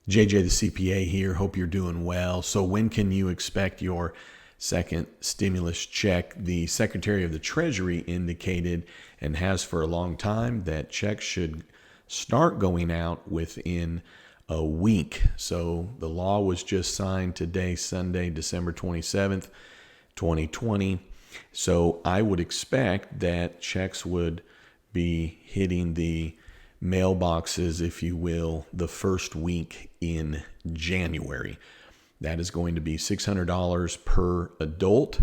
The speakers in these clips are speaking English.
JJ the CPA here. Hope you're doing well. So when can you expect your second stimulus check? The Secretary of the Treasury indicated and has for a long time that checks should start going out within a week. So the law was just signed today, Sunday, December 27th, 2020. So I would expect that checks would be hitting the mailboxes, if you will, the first week in January. That is going to be $600 per adult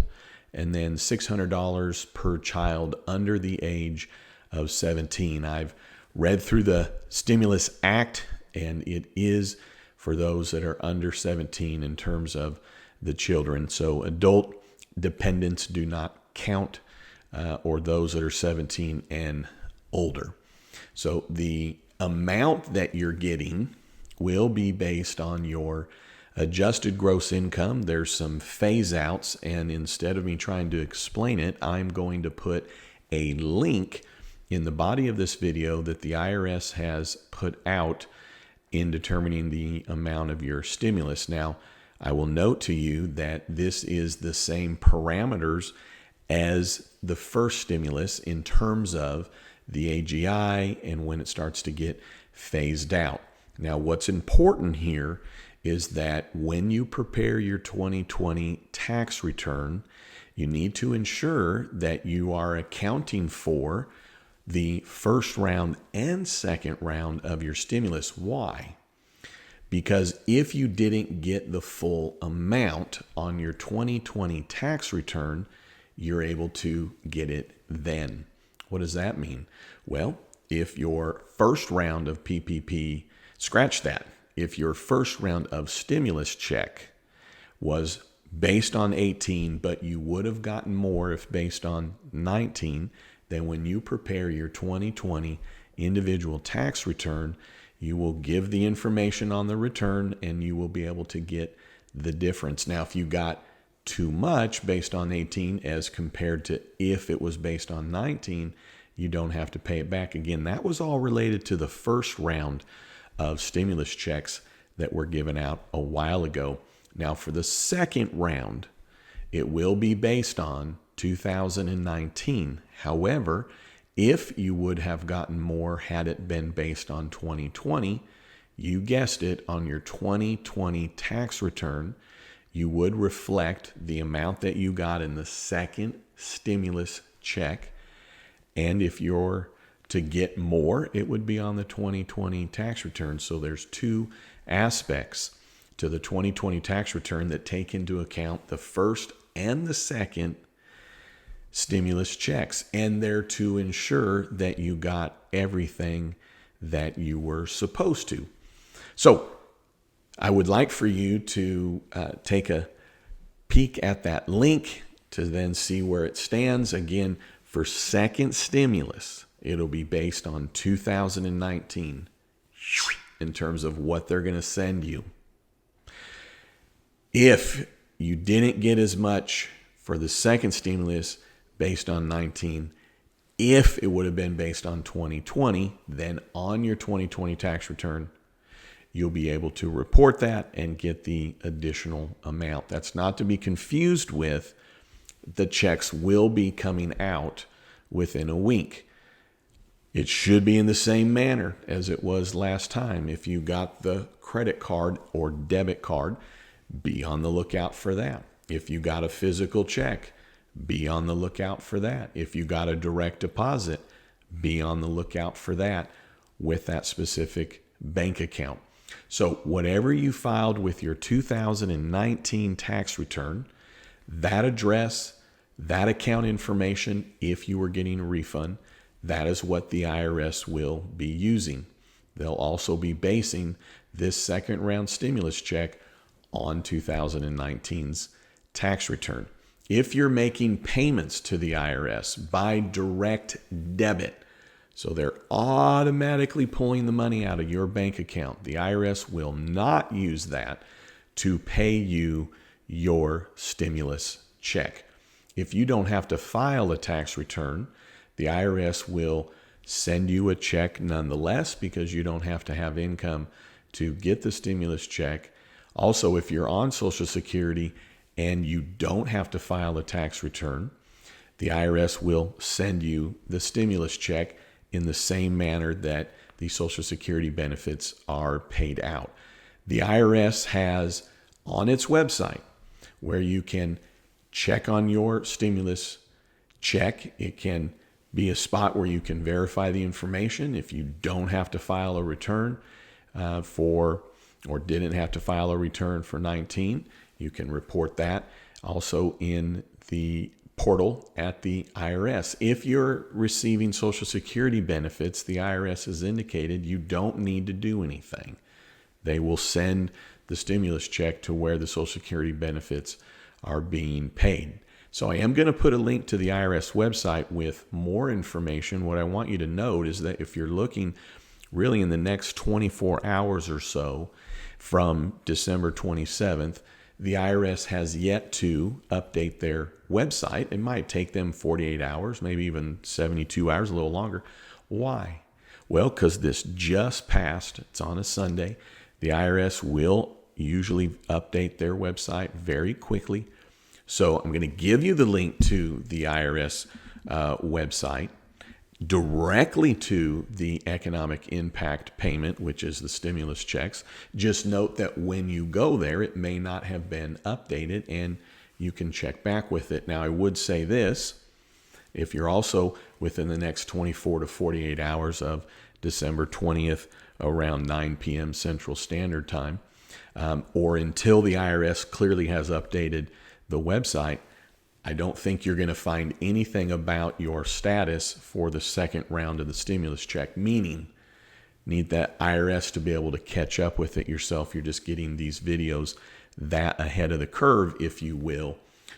and then $600 per child under the age of 17. I've read through the Stimulus Act, and it is for those that are under 17 in terms of the children. So adult dependents do not count, or those that are 17 and older. So the amount that you're getting will be based on your adjusted gross income. There's some phase outs, and instead of me trying to explain it, I'm going to put a link in the body of this video that the IRS has put out in determining the amount of your stimulus. Now, I will note to you that this is the same parameters as the first stimulus in terms of the AGI and when it starts to get phased out. Now, what's important here is that when you prepare your 2020 tax return, you need to ensure that you are accounting for the first round and second round of your stimulus. Why? Because if you didn't get the full amount on your 2020 tax return, you're able to get it then. What does that mean? Well, if your first round of PPP, scratch that. If your first round of stimulus check was based on 18, but you would have gotten more if based on 19, then when you prepare your 2020 individual tax return, you will give the information on the return and you will be able to get the difference. Now, if you got too much based on 18 as compared to if it was based on 19, you don't have to pay it back. Again, that was all related to the first round of stimulus checks that were given out a while ago. Now, for the second round, it will be based on 2019. However, if you would have gotten more had it been based on 2020, you guessed it, on your 2020 tax return, you would reflect the amount that you got in the second stimulus check. And if you're to get more, it would be on the 2020 tax return. So there's two aspects to the 2020 tax return that take into account the first and the second stimulus checks. And they're to ensure that you got everything that you were supposed to. So I would like for you to take a peek at that link to then see where it stands. Again, for second stimulus, it'll be based on 2019 in terms of what they're going to send you. If you didn't get as much for the second stimulus based on 19, if it would have been based on 2020, then on your 2020 tax return, you'll be able to report that and get the additional amount. That's not to be confused with the checks will be coming out within a week. It should be in the same manner as it was last time. If you got the credit card or debit card, be on the lookout for that. If you got a physical check, be on the lookout for that. If you got a direct deposit, be on the lookout for that with that specific bank account. So whatever you filed with your 2019 tax return, that address, that account information, if you were getting a refund, that is what the IRS will be using. They'll also be basing this second round stimulus check on 2019's tax return. If you're making payments to the IRS by direct debit, so they're automatically pulling the money out of your bank account, the IRS will not use that to pay you your stimulus check. If you don't have to file a tax return, the IRS will send you a check nonetheless because you don't have to have income to get the stimulus check. Also, if you're on Social Security and you don't have to file a tax return, the IRS will send you the stimulus check in the same manner that the Social Security benefits are paid out. The IRS has on its website where you can check on your stimulus check. It can be a spot where you can verify the information if you don't have to file a return or didn't have to file a return for 19. You can report that also in the portal at the IRS. If you're receiving Social Security benefits, the IRS has indicated you don't need to do anything. They will send the stimulus check to where the Social Security benefits are being paid. So I am going to put a link to the IRS website with more information. What I want you to note is that if you're looking really in the next 24 hours or so from December 27th, the IRS has yet to update their website. It might take them 48 hours, maybe even 72 hours, a little longer. Why? Well, because this just passed. It's on a Sunday. The IRS will usually update their website very quickly. So I'm going to give you the link to the IRS website directly to the economic impact payment, which is the stimulus checks. Just note that when you go there, it may not have been updated and you can check back with it. Now, I would say this, if you're also within the next 24 to 48 hours of December 20th around 9 p.m. Central Standard Time, or until the IRS clearly has updated the website, I don't think you're going to find anything about your status for the second round of the stimulus check, meaning need that IRS to be able to catch up with it yourself. You're just getting these videos that ahead of the curve, if you will.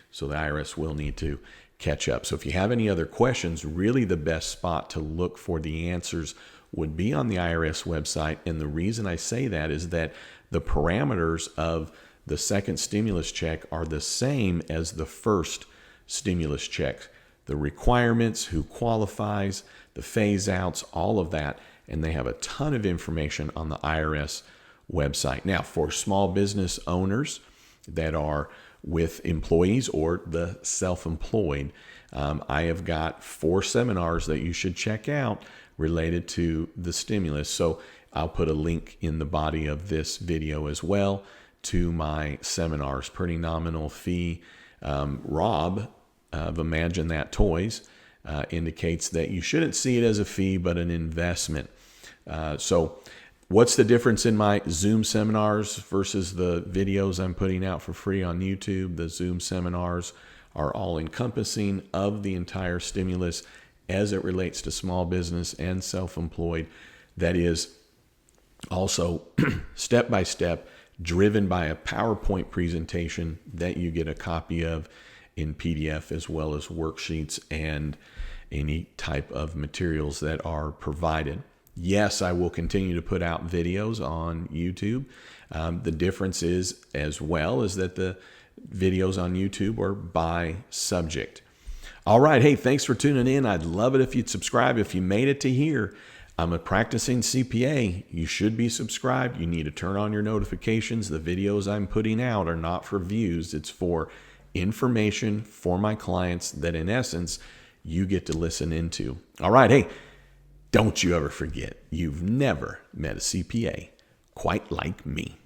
So the IRS will need to catch up. So if you have any other questions, really the best spot to look for the answers would be on the IRS website. And the reason I say that is that the parameters of the second stimulus check are the same as the first stimulus check. The requirements, who qualifies, the phase outs, all of that. And they have a ton of information on the IRS website. Now, for small business owners that are with employees or the self-employed, I have got 4 seminars that you should check out related to the stimulus. So I'll put a link in the body of this video as well to my seminars. Pretty nominal fee. Rob of Imagine That Toys indicates that you shouldn't see it as a fee, but an investment. So what's the difference in my Zoom seminars versus the videos I'm putting out for free on YouTube? The Zoom seminars are all encompassing of the entire stimulus as it relates to small business and self-employed. That is also step by step, driven by a PowerPoint presentation that you get a copy of in PDF, as well as worksheets and any type of materials that are provided. Yes, I will continue to put out videos on YouTube. The difference is, as well, is that the videos on YouTube are by subject. All right. Hey, thanks for tuning in. I'd love it if you'd subscribe. If you made it to here, I'm a practicing CPA. You should be subscribed. You need to turn on your notifications. The videos I'm putting out are not for views. It's for information for my clients that, in essence, you get to listen into. All right. Hey, don't you ever forget, you've never met a CPA quite like me.